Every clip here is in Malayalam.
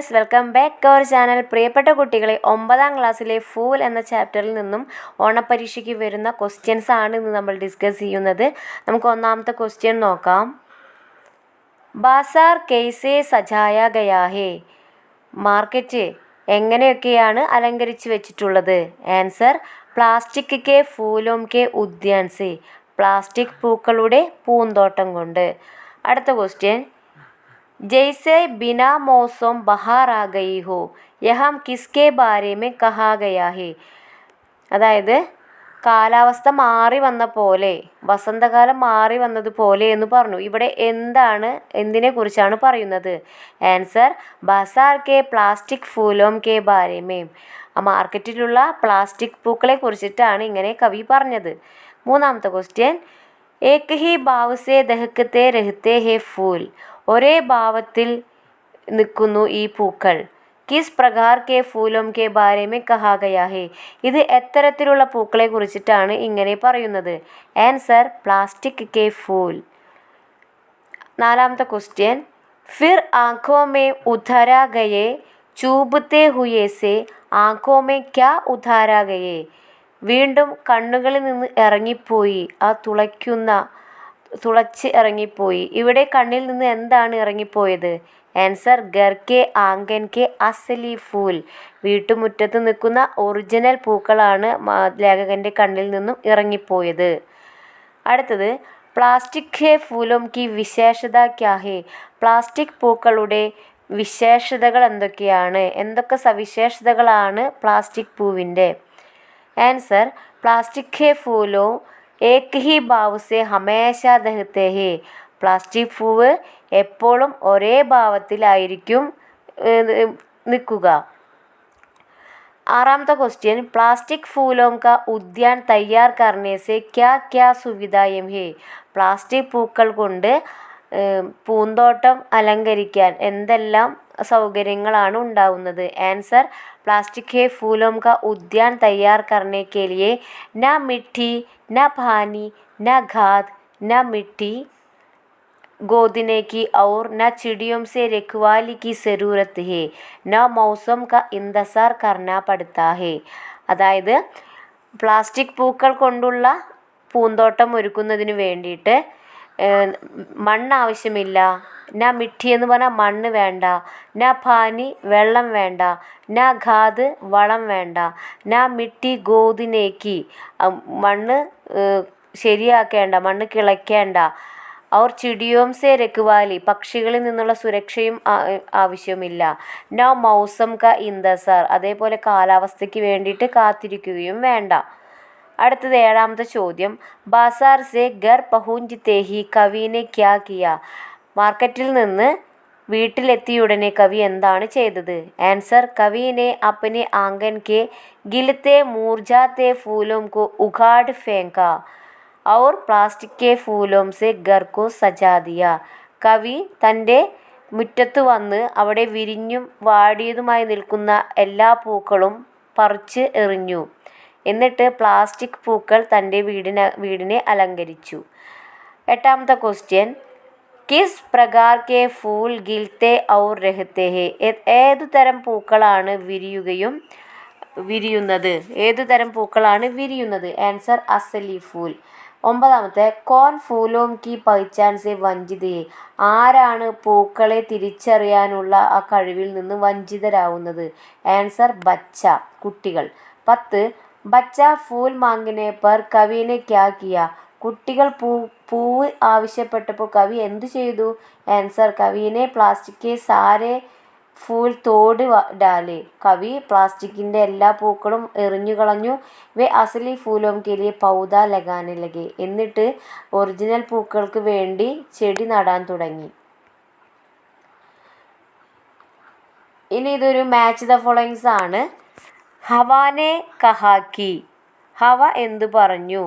Guys, welcome back to our channel. പ്രിയപ്പെട്ട കുട്ടികളെ, 9ാം ക്ലാസ്സിലെ ഫൂൽ എന്ന ചാപ്റ്ററിൽ നിന്നും ഓണപ്പരീക്ഷയ്ക്ക് വരുന്ന ക്വസ്റ്റ്യൻസ് ആണ് ഇന്ന് നമ്മൾ ഡിസ്കസ് ചെയ്യുന്നത്. നമുക്ക് ഒന്നാമത്തെ ക്വസ്റ്റ്യൻ നോക്കാം. ബാസാർ കെയ്സെ സജായ ഗയാ ഹേ? മാർക്കറ്റ് എങ്ങനെയൊക്കെയാണ് അലങ്കരിച്ച് വെച്ചിട്ടുള്ളത്? ആൻസർ, പ്ലാസ്റ്റിക് കെ ഫൂലോം കെ ഉദ്യാൻ സെ. പ്ലാസ്റ്റിക് പൂക്കളുടെ പൂന്തോട്ടം കൊണ്ട്. അടുത്ത ക്വസ്റ്റ്യൻ, जैसे बिना मौसम बहार आ गई हो यह किसके बारे में कहा गया है? അതായത് കാലാവസ്ഥ മാറി വന്ന പോലെ, വസന്തകാലം മാറി വന്നതുപോലെ എന്ന് പറഞ്ഞു. ഇവിടെ എന്തിനെ കുറിച്ചാണ് പറയുന്നത്? ആൻസർ, ബസാർ കെ പ്ലാസ്റ്റിക് ഫൂലോം കെ ബാരേമേ. മാർക്കറ്റിലുള്ള പ്ലാസ്റ്റിക് പൂക്കളെ കുറിച്ചിട്ടാണ് ഇങ്ങനെ കവി പറഞ്ഞത്. മൂന്നാമത്തെ ക്വസ്റ്റ്യൻ, ഏക് ഹി ഭാവ് സേ ദഹ്കത്തെ രഹ്തേ ഹേ ഫൂൽ. ഒരേ ഭാവത്തിൽ നിൽക്കുന്നു ഈ പൂക്കൾ. കിസ് പ്രകാർ കെ ഫൂലോം കെ ബാരേമേ കഹാ ഗയാ ഹേ? ഇത് എത്തരത്തിലുള്ള പൂക്കളെ കുറിച്ചിട്ടാണ് ഇങ്ങനെ പറയുന്നത്? ആൻസർ, പ്ലാസ്റ്റിക് കെ ഫൂൽ. നാലാമത്തെ ക്വസ്റ്റ്യൻ, ഫിർ ആँखों में उतारा गए चूबते हुए से आँखों में क्या उतारा गए? വീണ്ടും കണ്ണുകളിൽ നിന്ന് ഇറങ്ങിപ്പോയി, തുളച്ച് ഇറങ്ങിപ്പോയി. ഇവിടെ കണ്ണിൽ നിന്ന് എന്താണ് ഇറങ്ങിപ്പോയത്? ആൻസർ, ഗർ കെ ആംഗൻ കെ അസലി ഫൂൽ. വീട്ടുമുറ്റത്ത് നിൽക്കുന്ന ഒറിജിനൽ പൂക്കളാണ് ലേഖകൻ്റെ കണ്ണിൽ നിന്നും ഇറങ്ങിപ്പോയത്. അടുത്തത്, പ്ലാസ്റ്റിക് ഹേ ഫൂലോം കി വിശേഷത ക്യാ ഹേ? പ്ലാസ്റ്റിക് പൂക്കളുടെ വിശേഷതകൾ എന്തൊക്കെയാണ്? എന്തൊക്കെ സവിശേഷതകളാണ് പ്ലാസ്റ്റിക് പൂവിൻ്റെ? ആൻസർ, പ്ലാസ്റ്റിക് ഹേ ഫൂലോ ഏക് ഹി ഭാവ് സെ ഹമേശ ദഹ്തേ ഹേ. പ്ലാസ്റ്റിക് പൂവ് എപ്പോഴും ഒരേ ഭാവത്തിലായിരിക്കും നിൽക്കുക. ആറാമത്തെ ക്വസ്റ്റ്യൻ, പ്ലാസ്റ്റിക് ഫൂലോം കാ ഉദ്യാൻ തയ്യാർ കർണേ സെ ക്യാ ക്യാ സുവിധായം ഹേ? പ്ലാസ്റ്റിക് പൂക്കൾ കൊണ്ട് പൂന്തോട്ടം അലങ്കരിക്കാൻ എന്തെല്ലാം സൗകര്യങ്ങളാണ് ഉണ്ടാവുന്നത്? ആൻസർ, प्लास्टिक है फूलों का उद्यान तैयार करने के लिए न मिट्टी, न पानी, न खाद, न मिट्टी गोदने की और न चिड़ियों से रखवाली की ज़रूरत है, न मौसम का इंतज़ार करना पड़ता है. അതായത് പ്ലാസ്റ്റിക് പൂക്കൾ കൊണ്ടുള്ള പൂന്തോട്ടം ഒരുക്കുന്നതിന് വേണ്ടിയിട്ട് മണ്ണ് ആവശ്യമില്ല. ന മിട്ടി എന്ന് പറഞ്ഞാൽ മണ്ണ് വേണ്ട, ന പാനി വെള്ളം വേണ്ട, ന ഖാദ് വളം വേണ്ട, ന മിട്ടി ഗോദിനേക്ക് മണ്ണ് ശരിയാക്കേണ്ട, മണ്ണ് കിളയ്ക്കേണ്ട, അവർ ചിടിയോം സേ രഖ്വാലി പക്ഷികളിൽ നിന്നുള്ള സുരക്ഷയും ആവശ്യമില്ല. നോ മൗസം ക ഇന്തസാർ അതേപോലെ കാലാവസ്ഥയ്ക്ക് വേണ്ടിയിട്ട് കാത്തിരിക്കുകയും വേണ്ട. അടുത്തത് ഏഴാമത്തെ ചോദ്യം, ബാസാർ സെ ഘർ പഹുഞ്ചത്തെ ഹി കവിനെ ക്യാ കിയ? മാർക്കറ്റിൽ നിന്ന് വീട്ടിലെത്തിയുടനെ കവി എന്താണ് ചെയ്തത്? ആൻസർ, കവിനെ അപ്പനെ ആംഗൻ കെ ഗിലത്തെ മൂർജാത്തെ ഫൂലോം കോ ഉഖാഡ് ഫേങ്ക ഔർ പ്ലാസ്റ്റിക് കെ ഫൂലോം സെ ഘർ കോ സജാ ദിയ. കവി തൻ്റെ മുറ്റത്ത് വന്ന് അവിടെ വിരിഞ്ഞും വാടിയതുമായി നിൽക്കുന്ന എല്ലാ പൂക്കളും പറിച്ച് എറിഞ്ഞു. എന്നിട്ട് പ്ലാസ്റ്റിക് പൂക്കൾ തൻ്റെ വീടിനെ അലങ്കരിച്ചു. എട്ടാമത്തെ ക്വസ്റ്റ്യൻ, കിസ് പ്രകാർ കെ ഫൂൽ ഗിൽത്തെ ഔർ രഹത്തെ ഹേ? ഏതു തരം പൂക്കളാണ് വിരിയുന്നത്? ആൻസർ, അസലി ഫൂൽ. ഒമ്പതാമത്തെ, കോൻ ഫൂലോം കി പഹ്ചാൻ സെ വഞ്ചിത് ഹേ? ആരാണ് പൂക്കളെ തിരിച്ചറിയാനുള്ള ആ കഴിവിൽ നിന്ന് വഞ്ചിതരാവുന്നത്? ആൻസർ, ബച്ച കുട്ടികൾ. 10, ബച്ച ഫൂൽ മാംഗനെ പർ കവിനെ ക്യാ കിയ? കുട്ടികൾ പൂവ് ആവശ്യപ്പെട്ടപ്പോൾ കവി എന്തു ചെയ്തു? Answer, കവിനെ plastic K Saare Phool തോട് ഡാലെ. കവി പ്ലാസ്റ്റിക്കിൻ്റെ എല്ലാ പൂക്കളും എറിഞ്ഞു കളഞ്ഞു. വേ അസലി ഫൂലോം കെ ലിയെ പൗധ ലഗാനെ ലഗെ. എന്നിട്ട് ഒറിജിനൽ പൂക്കൾക്ക് വേണ്ടി ചെടി നടാൻ തുടങ്ങി. ഇനി ഇതൊരു മാച്ച് ദ ഫോളോയിങ്സ് ആണ്. ഹവാനെ കഹാക്കി, ഹവ എന്തു പറഞ്ഞു?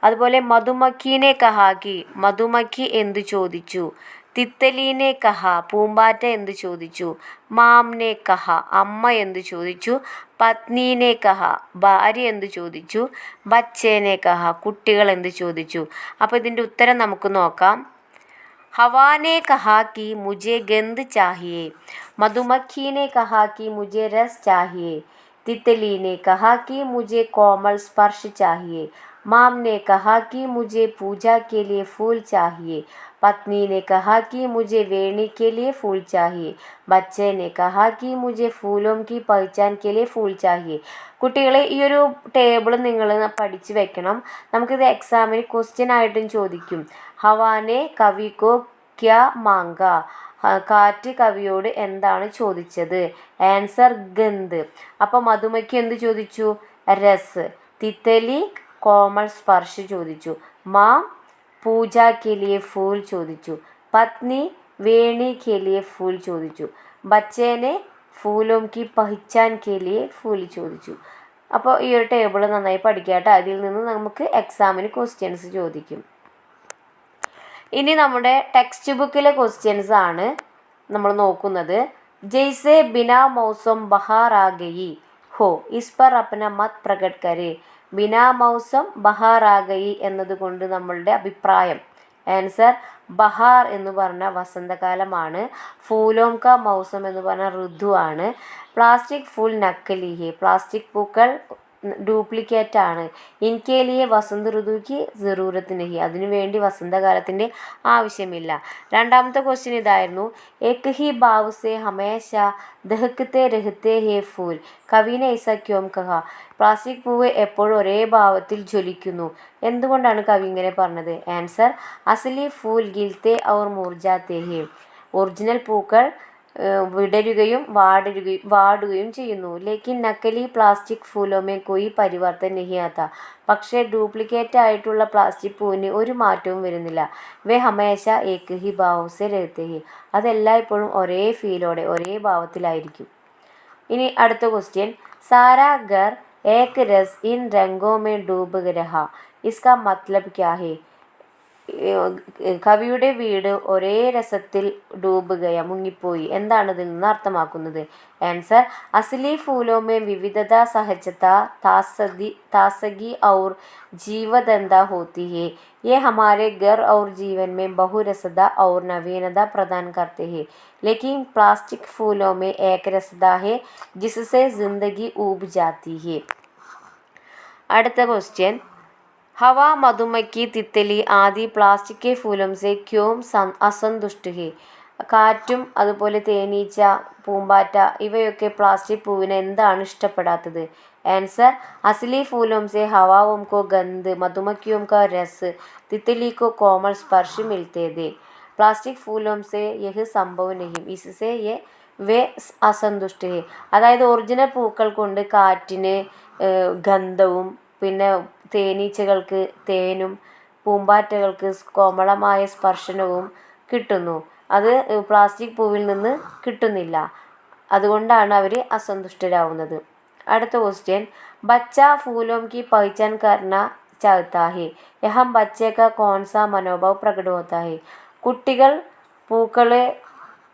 അതുപോലെ മധുമക്കീനെ കഹാക്കി, മധുമക്കി എന്തു ചോദിച്ചു? തിത്തലീനെ കഹ, പൂമ്പാറ്റ എന്തു ചോദിച്ചു? മാംനെ കഹ, അമ്മ എന്തു ചോദിച്ചു? പത്നീനെ കഹ, ഭാര്യ എന്തു ചോദിച്ചു? ബച്ചേനെ കഹ, കുട്ടികൾ എന്തു ചോദിച്ചു? അപ്പോൾ ഇതിൻ്റെ ഉത്തരം നമുക്ക് നോക്കാം. हवा ने कहा कि मुझे गंध चाहिए, मधुमक्खी ने कहा कि मुझे रस चाहिए, तितली ने कहा कि मुझे कोमल स्पर्श चाहिए, माम ने कहा कि मुझे पूजा के लिए फूल चाहिए, पत्नी ने कहा कि मुझे वेणी के लिए फूल चाहिए, बच्चे ने कहा कि मुझे फूलों की पहचान के लिए फूल चाहिए. കുട്ടികളെ ഈ ഒരു ടേബിൾ നിങ്ങൾ പഠിച്ച് വെക്കണം. നമുക്കിത് എക്സാമിന് ക്വസ്റ്റ്യൻ ആയിട്ടും ചോദിക്കും. ഹവാനെ കവിക്കോ ക്യാ മാങ്ക, കാറ്റ് കവിയോട് എന്താണ് ചോദിച്ചത്? ആൻസർ ഗന്ധ്. അപ്പോൾ മധുമയ്ക്ക് എന്ത് ചോദിച്ചു? രസ്. തിത്തലി കോമൾ സ്പർശ് ചോദിച്ചു. മാം പൂജ കെ ലിയെ ഫൂൽ ചോദിച്ചു. പത്നി വേണി കെ ലിയെ ഫൂൽ ചോദിച്ചു. ബച്ചേനെ ഫൂലോം കി പഹ്ചാൻ കെ ലിയെ ഫൂൽ ചോദിച്ചു. അപ്പോൾ ഈ ഒരു ടേബിൾ നന്നായി പഠിക്കാട്ടോ. അതിൽ നിന്ന് നമുക്ക് എക്സാമിന് ക്വസ്റ്റ്യൻസ് ചോദിക്കും. ഇനി നമ്മുടെ ടെക്സ്റ്റ് ബുക്കിലെ ക്വസ്റ്റ്യൻസ് ആണ് നമ്മൾ നോക്കുന്നത്. ജയ്സെ ബിനാ മൗസം ബഹാർ ആ ഗയി ഹോ ഇസ് പർ അപ്ന മത് പ്രകട് കരേ. ബിനാ മൗസം ബഹാർ ആ ഗയി എന്നതുകൊണ്ട് നമ്മളുടെ അഭിപ്രായം. ആൻസർ ബഹാർ എന്ന് പറഞ്ഞ വസന്തകാലമാണ്. ഫൂലോം കാ മൗസം എന്ന് പറഞ്ഞ ഋതുവാണ്. പ്ലാസ്റ്റിക് ഫൂൽ നക്കലി ഹെ, പ്ലാസ്റ്റിക് പൂക്കൾ ഡ്യൂപ്ലിക്കേറ്റ് ആണ്. ഇൻകെ ലിയെ വസന്ത ഋതുക്ക് ജറൂരത്ത് നഹി, അതിനുവേണ്ടി വസന്തകാലത്തിൻ്റെ ആവശ്യമില്ല. രണ്ടാമത്തെ ക്വസ്റ്റ്യൻ ഇതായിരുന്നു. ഏക് ഹി ഭാവ് സെ ഹമേശ ദഹ്കത്തെ രഹത്തെ ഹേ ഫൂൽ, കവിനെ ഐസ ക്യോം കഹ. പ്ലാസ്റ്റിക് പൂവ് എപ്പോഴും ഒരേ ഭാവത്തിൽ ജ്വലിക്കുന്നു, എന്തുകൊണ്ടാണ് കവി ഇങ്ങനെ പറഞ്ഞത്? ആൻസർ അസലി ഫൂൽ ഗിൽത്തെ ഔർ മുർജാത്തെ ഹേ, ഒറിജിനൽ പൂക്കൾ വിടരുകയും വാടുകയും ചെയ്യുന്നു. ലേക്കിൻ നക്കലി പ്ലാസ്റ്റിക് ഫൂലോമേ കോയി പരിവർത്തൻ നഹി ആത്ത, പക്ഷേ ഡ്യൂപ്ലിക്കേറ്റ് ആയിട്ടുള്ള പ്ലാസ്റ്റിക് പൂവിന് ഒരു മാറ്റവും വരുന്നില്ല. വേ ഹമേശ ഏക് ഹി ഭാവ് സെ രഹത്തെ ഹി, അതെല്ലായ്പ്പോഴും ഒരേ ഫീലോടെ ഒരേ ഭാവത്തിലായിരിക്കും. ഇനി അടുത്ത question. സാരാ Ghar Ek രസ് in രംഗോ may ഡൂബ് രഹാ, ഇസ്കാ മത്ലബ് ക്യാ ഹേ. കവിയുടെ വീട് ഒരേ രസത്തിൽ ഡൂബുകയ, മുങ്ങിപ്പോയി, എന്താണ് ഇതിൽ നിന്ന് അർത്ഥമാക്കുന്നത്? ആൻസർ അസലി ഫൂലോമേ വിവിധത സഹജത താസഗി ഔർ ജീവദന്ത ഹോത്തി ഹേ. ये हमारे घर और जीवन में बहुरसदा और नवीनता प्रदान करते हैं, लेकिन प्लास्टिक फूलों में एक रसदा है जिससे जिंदगी ऊब जाती है. അടുത്ത ക്വസ്റ്റ്യൻ. हवा मधुमक्खी तितली आदि प्लास्टिक के फूलों से क्यों असंतुष्ट है. കാറ്റും അതുപോലെ തേനീച്ച, പൂമ്പാറ്റ ഇവയൊക്കെ പ്ലാസ്റ്റിക് പൂവിനെ എന്താണ് ഇഷ്ടപ്പെടാത്തത്? ആൻസർ അസലി ഫൂലോം സെ ഹവാओं को गंध, मधुमक्खियों का रस, तितली को कोमल स्पर्श मिलते थे. प्लास्टिक फूलों से यह संभव नहीं, इससे ये വേ അസന്തുഷ്ട. അതായത് ഒറിജിനൽ പൂക്കൾ കൊണ്ട് കാറ്റിന് ഗന്ധവും പിന്നെ തേനീച്ചകൾക്ക് തേനും പൂമ്പാറ്റകൾക്ക് കോമളമായ സ്പർശനവും കിട്ടുന്നു. അത് പ്ലാസ്റ്റിക് പൂവിൽ നിന്ന് കിട്ടുന്നില്ല. അതുകൊണ്ടാണ് അവർ അസന്തുഷ്ടരാകുന്നത്. അടുത്ത ക്വസ്റ്റ്യൻ. ബച്ച ഫൂലോം കി പഹ്ചാൻ കർന ചാഹത്താ ഹേ, യഹം ബച്ചെ കാ കോൺ സാ മനോഭാവ് പ്രകട ഹോത്താ ഹേ. കുട്ടികൾ പൂക്കളെ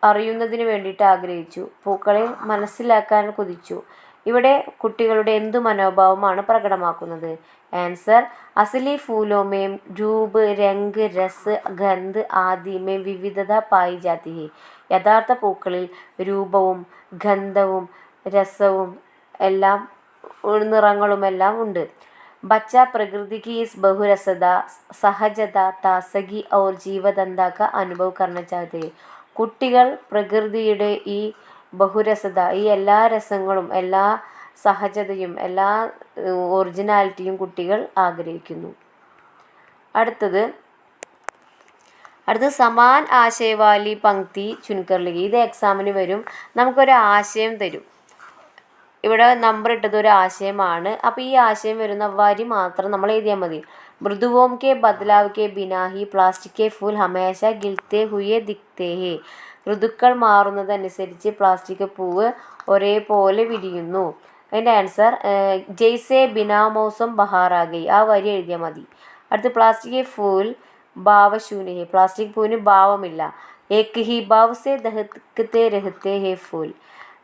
അറിയുന്നതിന് വേണ്ടിയിട്ട് ആഗ്രഹിച്ചു, പൂക്കളെ മനസ്സിലാക്കാൻ കുതിച്ചു. ഇവിടെ കുട്ടികളുടെ എന്തു മനോഭാവമാണ് പ്രകടമാക്കുന്നത്? ആൻസർ അസലി ഫൂലോമേം രൂപ് രംഗ് രസ് ഗന്ധ് ആദിമേ വിവിധത പായി ജാതി ഹേ. യഥാർത്ഥ പൂക്കളിൽ രൂപവും ഗന്ധവും രസവും എല്ലാം നിറങ്ങളുമെല്ലാം ഉണ്ട്. ബച്ച പ്രകൃതി की इस बहुरसता सहजता ताजगी और जीवदंता का अनुभव करना चाहते हैं. കുട്ടികൾ പ്രകൃതിയുടെ ഈ ബഹുരസത, ഈ എല്ലാ രസങ്ങളും എല്ലാ സഹജതയും എല്ലാ ഒറിജിനാലിറ്റിയും കുട്ടികൾ ആഗ്രഹിക്കുന്നു. അടുത്തത് സമാൻ ആശയവാലി പങ്ക്തി ചുൻകർ ലിഖി. ഇത് എക്സാമിന് വരും. നമുക്കൊരു ആശയം തരും. ഇവിടെ നമ്പർ ഇട്ടത് ഒരു ആശയമാണ്. അപ്പോൾ ഈ ആശയം വരുന്ന വരി മാത്രം നമ്മൾ എഴുതിയാൽ മതി. മൃദുവോം കെ ബദലാവ് കെ ബിനാ ഹി പ്ലാസ്റ്റിക് കെ ഫൂൽ ഹമേശ ഗിൽത്തെ ഹുയെ ദിഖ്തേ ഹേ. ഋതുക്കൾ മാറുന്നതനുസരിച്ച് പ്ലാസ്റ്റിക് പൂവ് ഒരേപോലെ വിരിയുന്നു. അതിൻ്റെ ആൻസർ ജയ്സെ ബിനാ മൗസം ബഹാർ ആ ഗയി, ആ വരി എഴുതിയാൽ മതി. അടുത്ത് പ്ലാസ്റ്റിക് കെ ഫൂൽ ഭാവശൂന്യ ഹേ, പ്ലാസ്റ്റിക് പൂവിന് ഭാവമില്ല. ഏക് ഹി ഭാവ് സെ ദഹ്കത്തെ രഹത്തെ ഹേ ഫൂൽ.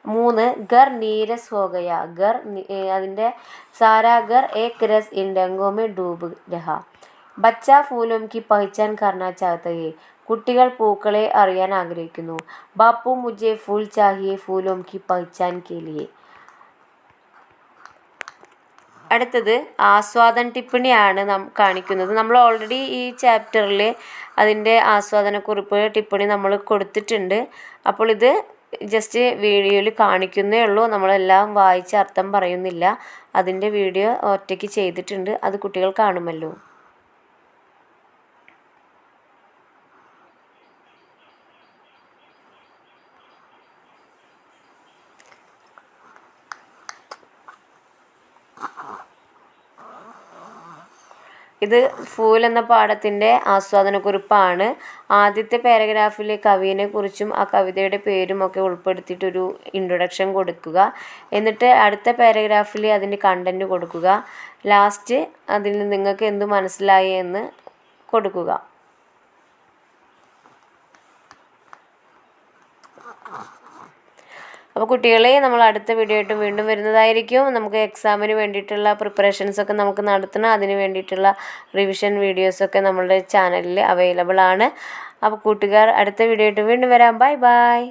3 ഗർ നീരസ് ഹോ ഗയ, ഗർ അതിൻ്റെ സാരാ ഗർ ഏക് രസ് ഇൻ രംഗോ മേ ഡൂബ് രഹാ. ബച്ച ഫൂലോം കി പഹ്ചാൻ കർണ ചാഹത്ത ഹേ. കുട്ടികൾ പൂക്കളെ അറിയാൻ ആഗ്രഹിക്കുന്നു. ബാപ്പു മുझे फूल चाहिए फूलों की पहचान के लिए. അടുത്തത് ആസ്വാദന ടിപ്പണിയാണ് കാണിക്കുന്നത്. നമ്മൾ ഓൾറെഡി ഈ ചാപ്റ്ററിൽ അതിൻ്റെ ആസ്വാദനക്കുറിപ്പ് ടിപ്പണി നമ്മൾ കൊടുത്തിട്ടുണ്ട്. അപ്പോൾ ഇത് ജസ്റ്റ് വീഡിയോയിൽ കാണിക്കുന്നേ ഉള്ളൂ. നമ്മളെല്ലാം വായിച്ച് അർത്ഥം പറയുന്നില്ല. അതിൻ്റെ വീഡിയോ ഒറ്റയ്ക്ക് ചെയ്തിട്ടുണ്ട്. അത് കുട്ടികൾ കാണുമല്ലോ. ഇത് ഫൂൽ എന്ന പാഠത്തിൻ്റെ ആസ്വാദനക്കുറിപ്പാണ്. ആദ്യത്തെ പാരഗ്രാഫിൽ കവിയെ കുറിച്ചും ആ കവിതയുടെ പേരും ഒക്കെ ഉൾപ്പെടുത്തിയിട്ടൊരു ഇൻട്രൊഡക്ഷൻ കൊടുക്കുക. എന്നിട്ട് അടുത്ത പാരഗ്രാഫിൽ അതിൻ്റെ കണ്ടൻറ്റ് കൊടുക്കുക. ലാസ്റ്റ് അതിൽ നിന്ന് നിങ്ങൾക്ക് എന്ത് മനസ്സിലായി എന്ന് കൊടുക്കുക. അപ്പോൾ കുട്ടികളെ, നമ്മൾ അടുത്ത വീഡിയോ ആയിട്ട് വീണ്ടും വരുന്നതായിരിക്കും. നമുക്ക് എക്സാമിന് വേണ്ടിയിട്ടുള്ള പ്രിപ്പറേഷൻസൊക്കെ നമുക്ക് നടത്തണം. അതിന് വേണ്ടിയിട്ടുള്ള റിവിഷൻ വീഡിയോസൊക്കെ നമ്മളുടെ ചാനലിൽ അവൈലബിൾ ആണ്. അപ്പോൾ കൂട്ടുകാർ, അടുത്ത വീഡിയോ ആയിട്ട് വീണ്ടും വരാം. Bye bye.